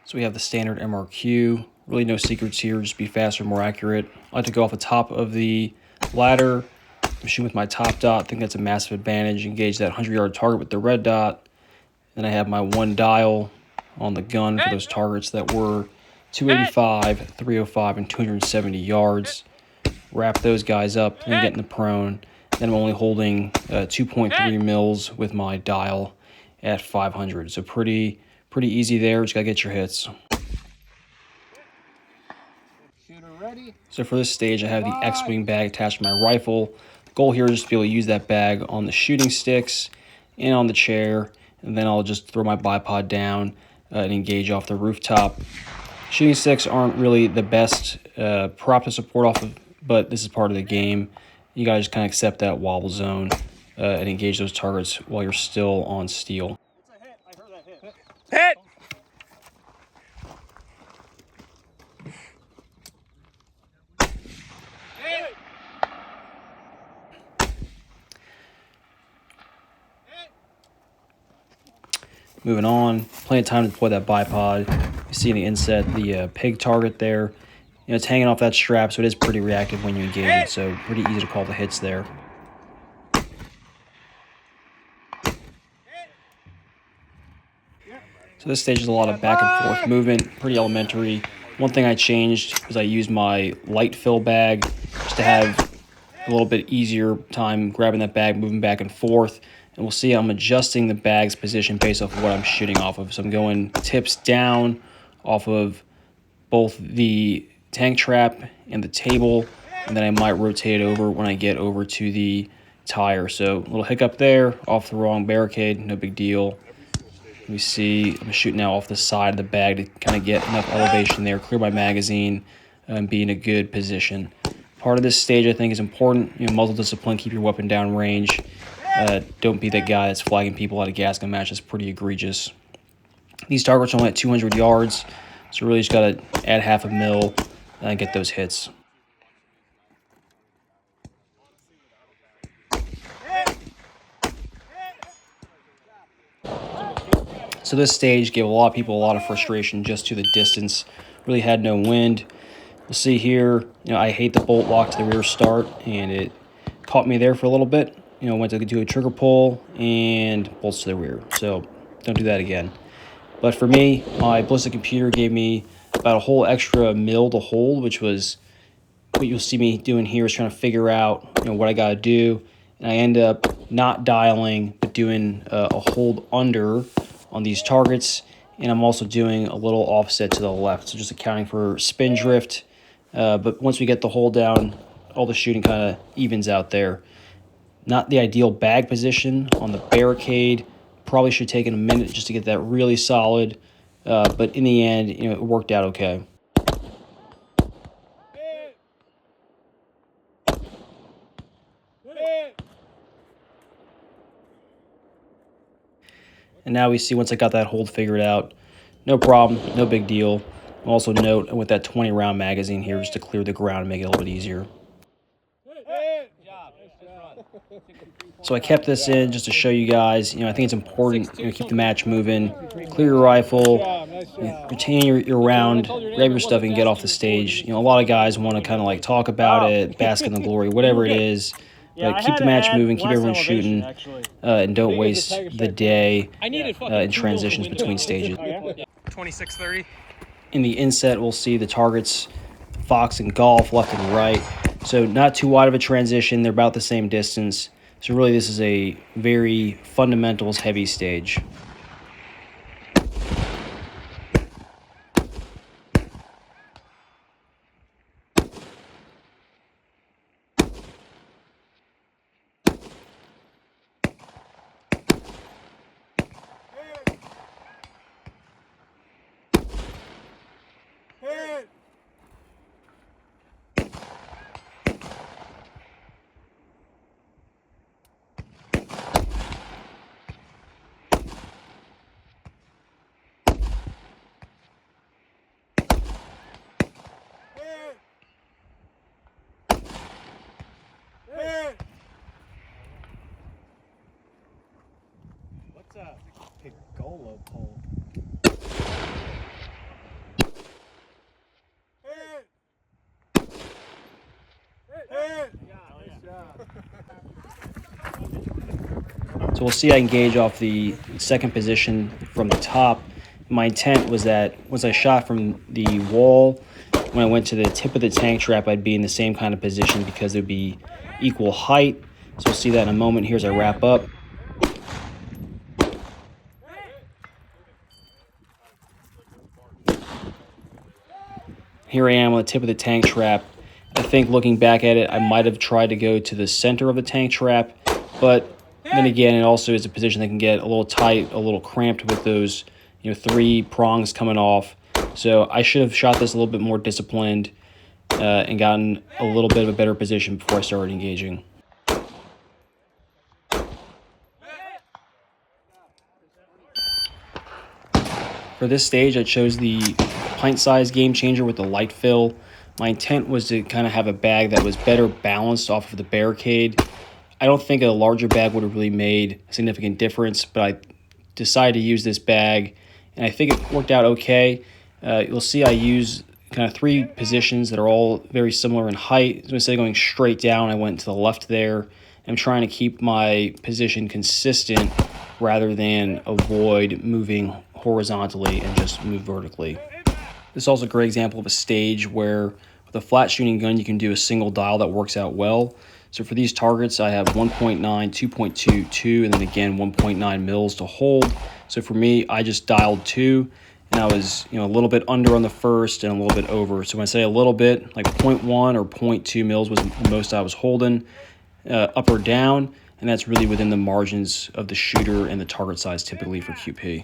So we have the standard MRQ. Really no secrets here, just be faster, more accurate. I like to go off the top of the ladder. I'm shooting with my top dot. I think that's a massive advantage. Engage that 100-yard target with the red dot. Then I have my one dial on the gun for those targets that were 285, 305, and 270 yards. Wrap those guys up and get in the prone. Then I'm only holding 2.3 mils with my dial at 500. So pretty easy there. Just gotta get your hits. So for this stage, I have the X-Wing bag attached to my rifle. Goal here is just to be able to use that bag on the shooting sticks and on the chair, and then I'll just throw my bipod down and engage off the rooftop. Shooting sticks aren't really the best prop to support off of, but this is part of the game. You gotta just kind of accept that wobble zone and engage those targets while you're still on steel. Hit! Moving on, plenty of time to deploy that bipod. You see in the inset the pig target there. You know, it's hanging off that strap, so it is pretty reactive when you engage it, so pretty easy to call the hits there. So this stage is a lot of back and forth movement, pretty elementary. One thing I changed is I used my light fill bag just to have a little bit easier time grabbing that bag, moving back and forth. And we'll see I'm adjusting the bag's position based off of what I'm shooting off of. So I'm going tips down off of both the tank trap and the table, and then I might rotate it over when I get over to the tire. So a little hiccup there, off the wrong barricade, no big deal. We see I'm shooting now off the side of the bag to kind of get enough elevation there, clear my magazine, and be in a good position. Part of this stage I think is important. You know, muzzle discipline, keep your weapon down range. Don't be that guy that's flagging people out of gas gun match. That's pretty egregious. These targets are only at 200 yards, so really just got to add half a mil and get those hits. So this stage gave a lot of people a lot of frustration just to the distance. Really had no wind. You'll see here, you know, I hate the bolt lock to the rear start, and it caught me there for a little bit. You know, went to do a trigger pull and bolts to the rear. So don't do that again. But for me, my ballistic computer gave me about a whole extra mil to hold, which was what you'll see me doing here is trying to figure out, you know, what I got to do. And I end up not dialing, but doing a hold under on these targets. And I'm also doing a little offset to the left. So just accounting for spin drift. But once we get the hold down, all the shooting kind of evens out there. Not the ideal bag position on the barricade. Probably should have taken a minute just to get that really solid. But in the end, you know, it worked out okay. And now we see once I got that hold figured out, no problem, no big deal. Also note with that 20 round magazine here just to clear the ground and make it a little bit easier. So I kept this in just to show you guys, you know, I think it's important, you know, keep the match moving, clear your rifle, retain your round, grab your stuff and get off the stage. You know, a lot of guys want to kind of like talk about it, bask in the glory, whatever it is. But keep the match moving, keep everyone shooting, and don't waste the day in transitions between stages. 2630. In the inset, we'll see the targets, Fox and Golf, left and right. So not too wide of a transition. They're about the same distance. So really this is a very fundamentals heavy stage. What's a Piccolo pole? So we'll see I engage off the second position from the top. My intent was that once I shot from the wall, when I went to the tip of the tank trap, I'd be in the same kind of position because it would be equal height. So we'll see that in a moment here as I wrap up. Here I am on the tip of the tank trap. I think looking back at it, I might have tried to go to the center of the tank trap, but then again, it also is a position that can get a little tight, a little cramped with those, 3 prongs coming off. So I should have shot this a little bit more disciplined and gotten a little bit of a better position before I started engaging. For this stage, I chose the pint-sized game changer with the light fill. My intent was to kind of have a bag that was better balanced off of the barricade. I don't think a larger bag would have really made a significant difference, but I decided to use this bag, and I think it worked out okay. You'll see I use kind of 3 positions that are all very similar in height. So instead of going straight down, I went to the left there. I'm trying to keep my position consistent rather than avoid moving horizontally and just move vertically. This is also a great example of a stage where with a flat shooting gun, you can do a single dial that works out well. So for these targets, I have 1.9, 2.22, and then again 1.9 mils to hold. So for me, I just dialed 2, and I was a little bit under on the first and a little bit over. So when I say a little bit, like 0.1 or 0.2 mils was the most I was holding, up or down, and that's really within the margins of the shooter and the target size typically for QP.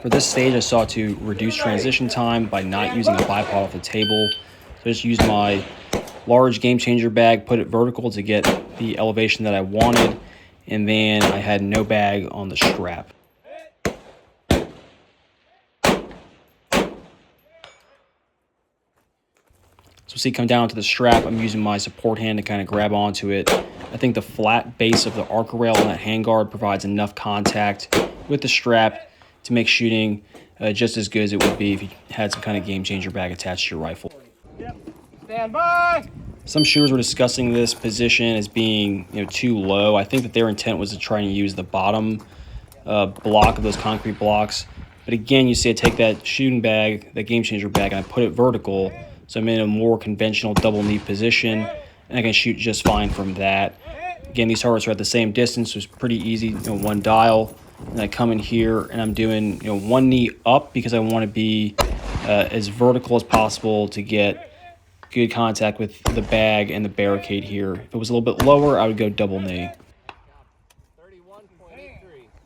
For this stage, I sought to reduce transition time by not using a bipod off the table. So I just used my large game changer bag, put it vertical to get the elevation that I wanted, and then I had no bag on the strap. So see, come down to the strap, I'm using my support hand to kind of grab onto it. I think the flat base of the arc rail on that handguard provides enough contact with the strap to make shooting just as good as it would be if you had some kind of game changer bag attached to your rifle. Yep. Stand by. Some shooters were discussing this position as being too low. I think that their intent was to try and use the bottom block of those concrete blocks. But again, you see I take that shooting bag, that game changer bag, and I put it vertical. So I'm in a more conventional double knee position, and I can shoot just fine from that. Again, these targets are at the same distance, so it's pretty easy, one dial. And I come in here and I'm doing one knee up because I want to be as vertical as possible to get good contact with the bag and the barricade here. If it was a little bit lower, I would go double knee.